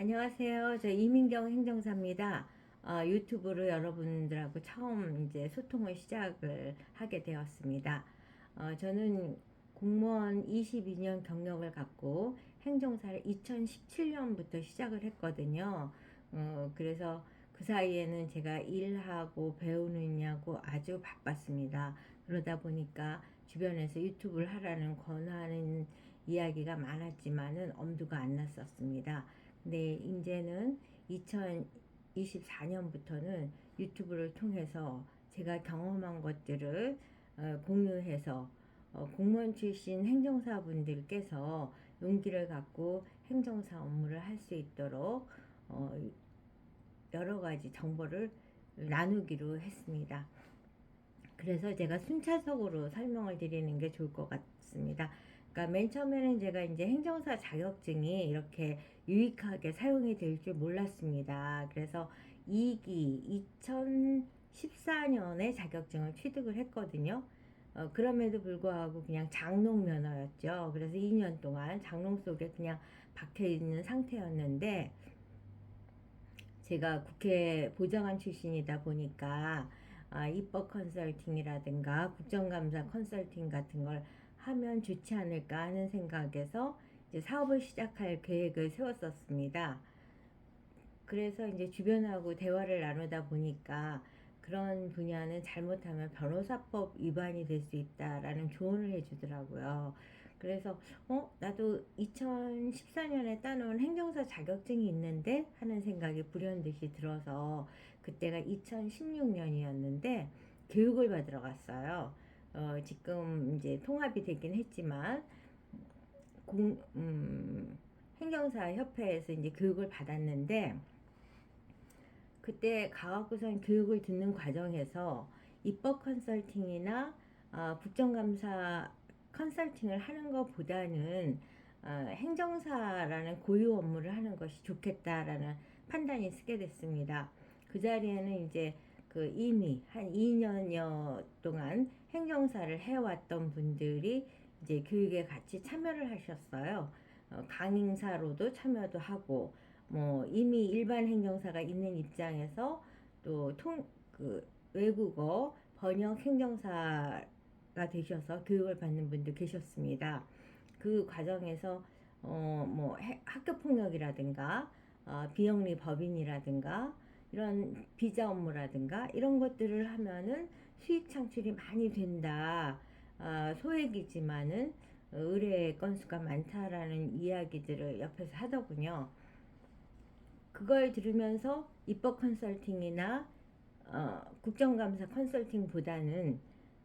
안녕하세요. 저 이민경 행정사입니다. 유튜브로 여러분들하고 처음 이제 소통을 시작을 하게 되었습니다. 저는 공무원 22년 경력을 갖고 행정사를 2017년부터 시작을 했거든요. 그래서 그 사이에는 제가 일하고 배우느냐고 아주 바빴습니다. 그러다 보니까 주변에서 유튜브를 하라는 권하는 이야기가 많았지만은 엄두가 안 났었습니다. 네, 이제는 2024년부터는 유튜브를 통해서 제가 경험한 것들을 공유해서 공무원 출신 행정사분들께서 용기를 갖고 행정사 업무를 할 수 있도록 어, 여러 가지 정보를 나누기로 했습니다. 그래서 제가 순차적으로 설명을 드리는 게 좋을 것 같습니다. 그러니까 맨 처음에는 제가 이제 행정사 자격증이 이렇게 유익하게 사용이 될 줄 몰랐습니다. 그래서 2기 2014년에 자격증을 취득을 했거든요. 그럼에도 불구하고 그냥 장롱 면허였죠. 그래서 2년 동안 장롱 속에 그냥 박혀 있는 상태였는데, 제가 국회 보좌관 출신이다 보니까 입법 컨설팅이라든가 국정감사 컨설팅 같은 걸 하면 좋지 않을까 하는 생각에서 이제 사업을 시작할 계획을 세웠었습니다. 그래서 이제 주변하고 대화를 나누다 보니까 그런 분야는 잘못하면 변호사법 위반이 될 수 있다라는 조언을 해주더라고요. 그래서 나도 2014년에 따놓은 행정사 자격증이 있는데 하는 생각이 불현듯이 들어서, 그때가 2016년이었는데 교육을 받으러 갔어요. 지금 이제 통합이 되긴 했지만 공, 행정사 협회에서 이제 교육을 받았는데, 그때 가갖고선 교육을 듣는 과정에서 입법 컨설팅이나 국정감사 컨설팅을 하는 것보다는 행정사라는 고유 업무를 하는 것이 좋겠다라는 판단이 쓰게 됐습니다. 그 자리에는 이제 그 이미 한 2년여 동안 행정사를 해왔던 분들이 이제 교육에 같이 참여를 하셨어요. 강행사로도 참여도 하고, 뭐 이미 일반 행정사가 있는 입장에서 또 그 외국어 번역 행정사가 되셔서 교육을 받는 분도 계셨습니다. 그 과정에서 뭐 학교 폭력이라든가 비영리 법인이라든가 이런 비자 업무라든가 이런 것들을 하면은 수익 창출이 많이 된다. 소액이지만은 의뢰 건수가 많다라는 이야기들을 옆에서 하더군요. 그걸 들으면서 입법 컨설팅이나 국정감사 컨설팅보다는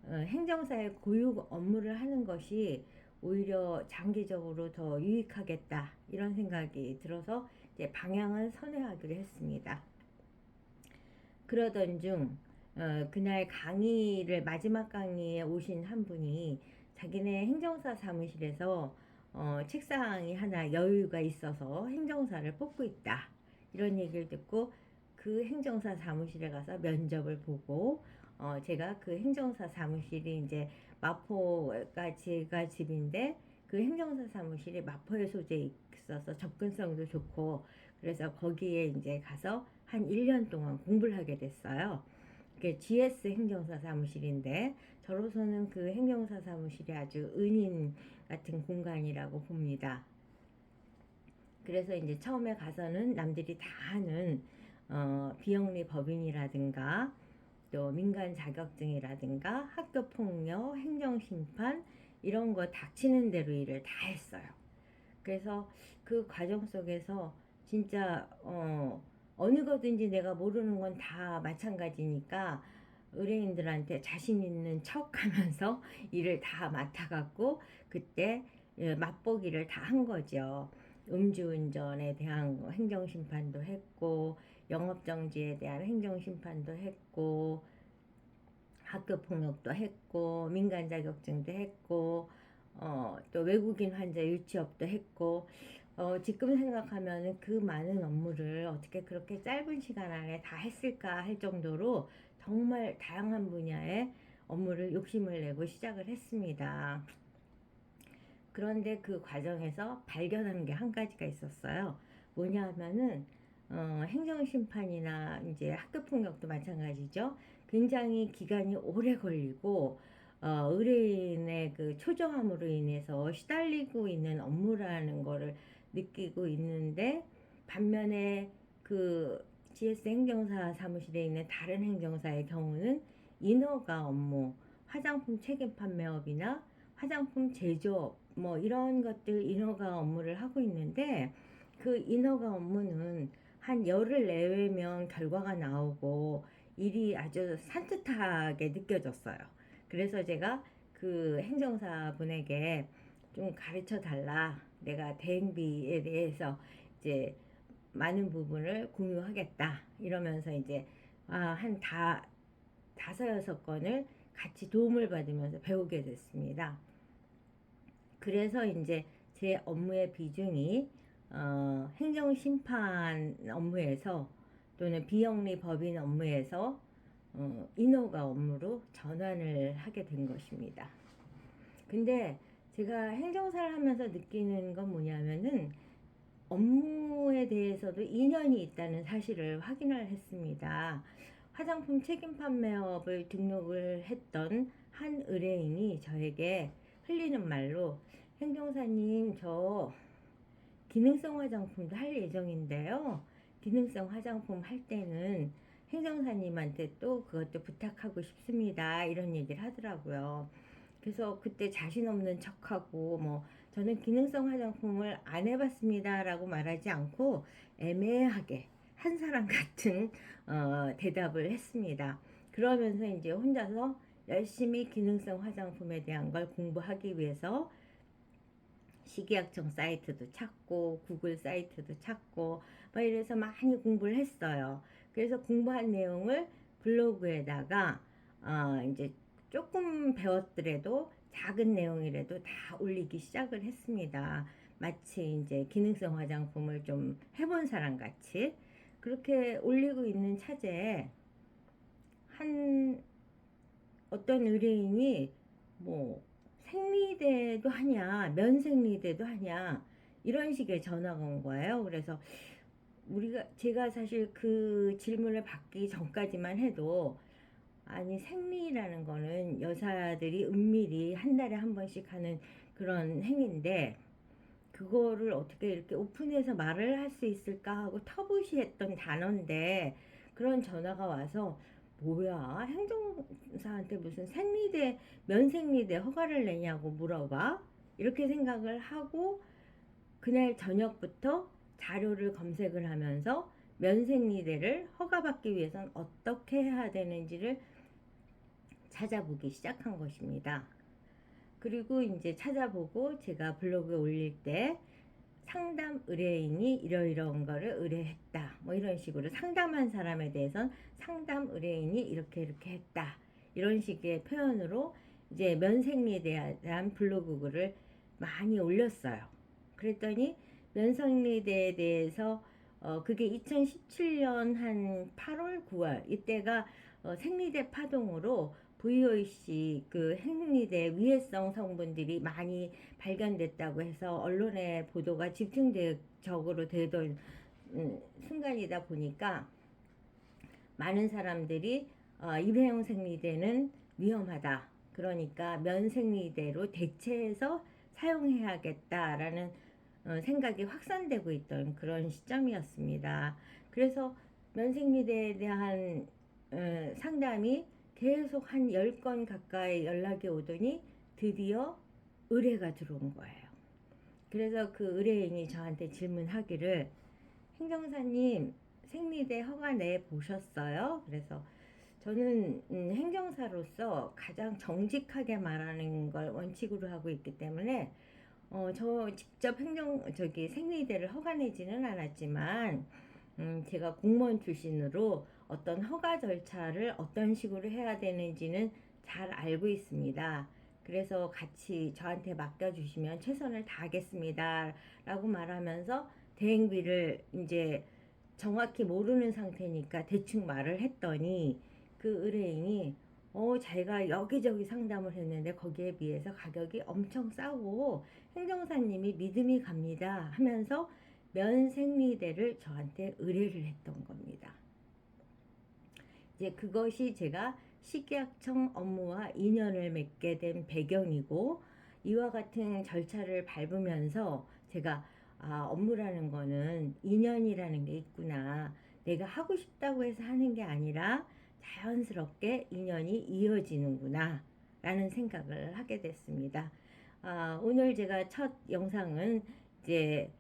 행정사의 고유 업무를 하는 것이 오히려 장기적으로 더 유익하겠다 이런 생각이 들어서 이제 방향을 선회하기로 했습니다. 그러던 중 그날 강의를 마지막 강의에 오신 한 분이 자기네 행정사 사무실에서 책상이 하나 여유가 있어서 행정사를 뽑고 있다 이런 얘기를 듣고 그 행정사 사무실에 가서 면접을 보고, 제가 그 행정사 사무실이 이제 마포가 제가 집인데 그 행정사 사무실이 마포에 소재 있어서 접근성도 좋고, 그래서 거기에 이제 가서 한 1년 동안 공부를 하게 됐어요. 그게 GS 행정사 사무실인데 저로서는 그 행정사 사무실이 아주 은인 같은 공간이라고 봅니다. 그래서 이제 처음에 가서는 남들이 다 하는 비영리 법인이라든가 또 민간 자격증이라든가 학교 폭력, 행정 심판 이런 거 닥치는 대로 일을 다 했어요. 그래서 그 과정 속에서 진짜 어느 거든지 내가 모르는 건 다 마찬가지니까 의뢰인들한테 자신 있는 척 하면서 일을 다 맡아갖고 그때 맛보기를 다 한 거죠. 음주운전에 대한 행정심판도 했고, 영업정지에 대한 행정심판도 했고, 학교폭력도 했고, 민간자격증도 했고, 또 외국인 환자 유치업도 했고, 지금 생각하면 그 많은 업무를 어떻게 그렇게 짧은 시간 안에 다 했을까 할 정도로 정말 다양한 분야의 업무를 욕심을 내고 시작을 했습니다. 그런데 그 과정에서 발견한 게 한 가지가 있었어요. 뭐냐 하면은 행정심판이나 이제 학교폭력도 마찬가지죠. 굉장히 기간이 오래 걸리고 의뢰인의 그 초조함으로 인해서 시달리고 있는 업무라는 거를 느끼고 있는데, 반면에 그 GS 행정사 사무실에 있는 다른 행정사의 경우는 인허가 업무, 화장품 책임 판매업이나 화장품 제조업 뭐 이런 것들 인허가 업무를 하고 있는데, 그 인허가 업무는 한 열흘 내외면 결과가 나오고 일이 아주 산뜻하게 느껴졌어요. 그래서 제가 그 행정사 분에게 좀 가르쳐 달라. 내가 대행비에 대해서 이제 많은 부분을 공유하겠다. 이러면서 이제 한 다섯 여섯 건을 같이 도움을 받으면서 배우게 됐습니다. 그래서 이제 제 업무의 비중이 행정심판 업무에서 또는 비영리 법인 업무에서 인허가 업무로 전환을 하게 된 것입니다. 근데 제가 행정사를 하면서 느끼는 건 뭐냐면은 업무에 대해서도 인연이 있다는 사실을 확인을 했습니다. 화장품 책임 판매업을 등록을 했던 한 의뢰인이 저에게 흘리는 말로, 행정사님 저 기능성 화장품도 할 예정인데요. 기능성 화장품 할 때는 행정사님한테 또 그것도 부탁하고 싶습니다. 이런 얘기를 하더라고요. 그래서 그때 자신 없는 척하고 뭐 저는 기능성 화장품을 안 해봤습니다 라고 말하지 않고 애매하게 한 사람 같은 대답을 했습니다. 그러면서 이제 혼자서 열심히 기능성 화장품에 대한 걸 공부하기 위해서 식약청 사이트도 찾고 구글 사이트도 찾고 막 이래서 많이 공부를 했어요. 그래서 공부한 내용을 블로그에다가 이제 조금 배웠더라도 작은 내용이라도 다 올리기 시작을 했습니다. 마치 이제 기능성 화장품을 좀 해본 사람 같이 그렇게 올리고 있는 차제에 한 어떤 의뢰인이 뭐 생리대도 하냐, 면생리대도 하냐, 이런 식의 전화가 온 거예요. 그래서 제가 사실 그 질문을 받기 전까지만 해도, 아니 생리라는 거는 여자들이 은밀히 한 달에 한 번씩 하는 그런 행위인데 그거를 어떻게 이렇게 오픈해서 말을 할 수 있을까 하고 터부시했던 단어인데, 그런 전화가 와서 뭐야, 행정사한테 무슨 생리대 면생리대 허가를 내냐고 물어봐, 이렇게 생각을 하고 그날 저녁부터 자료를 검색을 하면서 면생리대를 허가받기 위해선 어떻게 해야 되는지를 찾아보기 시작한 것입니다. 그리고 이제 찾아보고 제가 블로그에 올릴 때 상담 의뢰인이 이러이러한 거를 의뢰했다, 뭐 이런 식으로 상담한 사람에 대해선 상담 의뢰인이 이렇게 이렇게 했다, 이런 식의 표현으로 이제 면생리에 대한 블로그 글을 많이 올렸어요. 그랬더니 면생리대에 대해서 그게 2017년 한 8월 9월 이때가 생리대 파동으로 VOC 그 생리대 위해성 성분들이 많이 발견됐다고 해서 언론의 보도가 집중적으로 되던 순간이다 보니까 많은 사람들이 일회용 생리대는 위험하다, 그러니까 면생리대로 대체해서 사용해야겠다라는 생각이 확산되고 있던 그런 시점이었습니다. 그래서 면생리대에 대한 상담이 계속 한 10건 가까이 연락이 오더니 드디어 의뢰가 들어온 거예요. 그래서 그 의뢰인이 저한테 질문하기를, 행정사님 생리대 허가 내 보셨어요? 그래서 저는 행정사로서 가장 정직하게 말하는 걸 원칙으로 하고 있기 때문에 저 직접 생리대를 허가 내지는 않았지만 제가 공무원 출신으로 어떤 허가 절차를 어떤 식으로 해야 되는지는 잘 알고 있습니다. 그래서 같이 저한테 맡겨주시면 최선을 다하겠습니다 라고 말하면서 대행비를 이제 정확히 모르는 상태니까 대충 말을 했더니 그 의뢰인이 자기가 여기저기 상담을 했는데 거기에 비해서 가격이 엄청 싸고 행정사님이 믿음이 갑니다 하면서 면생리대를 저한테 의뢰를 했던 겁니다. 이제 그것이 제가 식약청 업무와 인연을 맺게 된 배경이고, 이와 같은 절차를 밟으면서 제가 업무라는 거는 인연이라는 게 있구나. 내가 하고 싶다고 해서 하는 게 아니라 자연스럽게 인연이 이어지는구나 라는 생각을 하게 됐습니다. 오늘 제가 첫 영상은 이제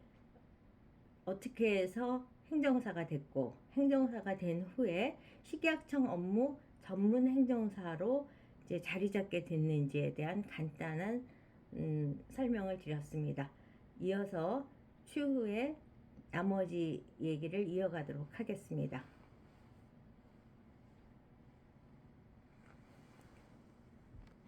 어떻게 해서 행정사가 됐고, 행정사가 된 후에 식약청 업무 전문 행정사로 이제 자리 잡게 됐는지에 대한 간단한 설명을 드렸습니다. 이어서 추후에 나머지 얘기를 이어가도록 하겠습니다.